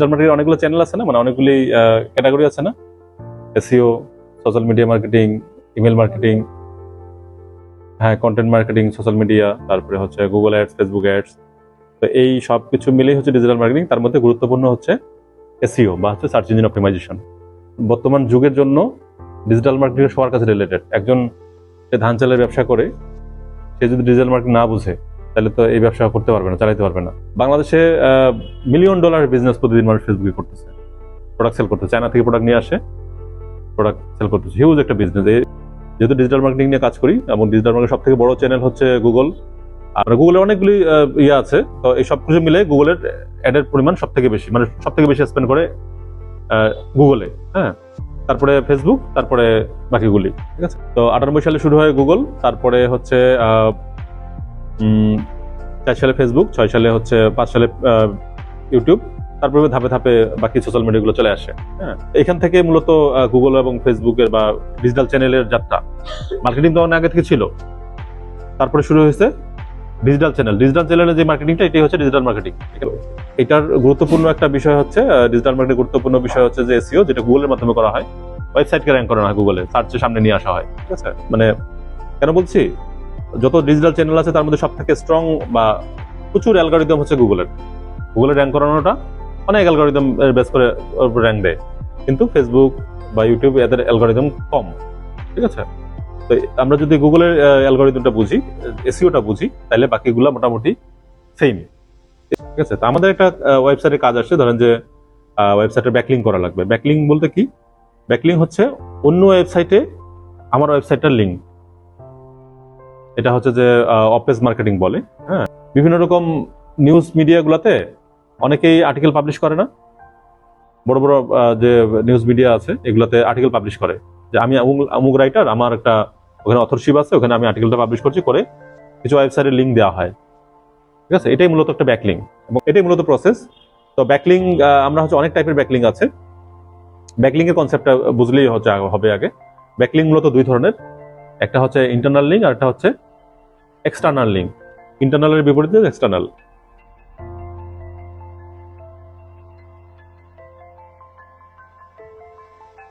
Digital marketing অনেকগুলো channel আছে না, মানে অনেকগুলি ক্যাটাগরি আছে না, SEO, social media marketing, email marketing, হ্যাঁ কন্টেন্ট মার্কেটিং, সোশ্যাল মিডিয়া, তারপরে হচ্ছে গুগল অ্যাডস, ফেসবুক অ্যাডস। তো এই সব কিছু মিলেই হচ্ছে ডিজিটাল মার্কেটিং। তার মধ্যে গুরুত্বপূর্ণ হচ্ছে এসইও বা হচ্ছে সার্চ ইঞ্জিন অপটিমাইজেশন। বর্তমান যুগের জন্য ডিজিটাল মার্কেটিং সবার কাছে রিলেটেড। একজন যে ধান চালের ব্যবসা করে, সে যদি ডিজিটাল মার্কেটিং না বুঝে তাহলে তো এই ব্যবসা করতে পারবে না, চালাতে পারবে না। বাংলাদেশে মিলিয়ন ডলার বিজনেস প্রতিদিন মানুষ ফেসবুকে করতেছে, প্রোডাক্ট সেল করতেছে, চায়না থেকে প্রোডাক্ট নিয়ে আসে, প্রোডাক্ট সেল করতেছে, হিউজ একটা বিজনেস। যেহেতু ডিজিটাল মার্কেটিং নিয়ে কাজ করি এবং ডিজিটাল মার্কেটিং সব থেকে বড় চ্যানেল হচ্ছে গুগল, আর গুগলে অনেকগুলি ইয়ে আছে, তো এই সব কিছু মিলে গুগলের অ্যাডের পরিমাণ সব থেকে বেশি, মানে সব থেকে বেশি স্পেন্ড করে গুগলে, হ্যাঁ, তারপরে ফেসবুক, তারপরে বাকিগুলি, ঠিক আছে। তো 98 সালে শুরু হয় গুগল, তারপরে হচ্ছে 4 সালে ফেসবুক, 6 সালে হচ্ছে 5 সালে ইউটিউব, তারপরে ধাপে ধাপে বাকি সোশ্যাল মিডিয়াগুলো চলে আসে। হ্যাঁ, এখান থেকে মূলত গুগল এবং ফেসবুকের বা ডিজিটাল চ্যানেলের যাত্রা। মার্কেটিং তো অনেক আগে থেকে ছিল, তারপরে শুরু হয়েছে ডিজিটাল চ্যানেল। ডিজিটাল চ্যানেলের যে মার্কেটিংটা, এটাই হচ্ছে ডিজিটাল মার্কেটিং। এটার গুরুত্বপূর্ণ একটা বিষয় হচ্ছে, ডিজিটাল মার্কেটিং গুরুত্বপূর্ণ বিষয় হচ্ছে যে এসইও, যেটা গুগলের মাধ্যমে করা হয়, ওয়েবসাইটকে র্যাঙ্ক করানো হয়, গুগলে সার্চের সামনে নিয়ে আসা হয়, ঠিক আছে। মানে কেন বলছি, যত ডিজিটাল চ্যানেল আছে তার মধ্যে সব থেকে স্ট্রং বা প্রচুর অ্যালগরিদম হচ্ছে গুগলের র্যাঙ্ক করানোটা অনেক অ্যালগরিদম বেস করে র্যাঙ্ক দেয়, কিন্তু ফেসবুক বা ইউটিউব এদের অ্যালগরিদম কম, ঠিক আছে। তো আমরা যদি গুগলের অ্যালগরিদমটা বুঝি, এসইওটা বুঝি, তাহলে বাকিগুলো মোটামুটি সেম, ঠিক আছে। তো আমাদের একটা ওয়েবসাইটের কাজ আসছে, ধরেন যে ওয়েবসাইটের ব্যাকলিং করা লাগবে। ব্যাকলিং বলতে কি? ব্যাকলিং হচ্ছে অন্য ওয়েবসাইটে আমার ওয়েবসাইটটার লিঙ্ক। এটা হচ্ছে যে অপেজ মার্কেটিং বলে। হ্যাঁ, বিভিন্ন রকম নিউজ মিডিয়াগুলোতে অনেকেই আর্টিকেল পাবলিশ করে না, বড় বড় যে নিউজ মিডিয়া আছে এগুলোতে আর্টিকেল পাবলিশ করে যে আমি অমুক রাইটার, আমার একটা ওখানে অথরশিপ আছে, ওখানে আমি আর্টিকেলটা পাবলিশ করছি, করে কিছু ওয়েবসাইটের লিঙ্ক দেওয়া হয়, ঠিক আছে। এটাই মূলত একটা ব্যাকলিং এবং এটাই মূলত প্রসেস। তো ব্যাকলিং আমরা হচ্ছে অনেক টাইপের ব্যাকলিং আছে। ব্যাকলিং এর কনসেপ্টটা বুঝলেই হবে আগে। ব্যাকলিং মূলত দুই ধরনের, একটা হচ্ছে ইন্টারনাল লিঙ্ক আর একটা হচ্ছে এক্সটার্নাল লিঙ্ক। ইন্টারনালের বিপরীতে এক্সটার্নাল।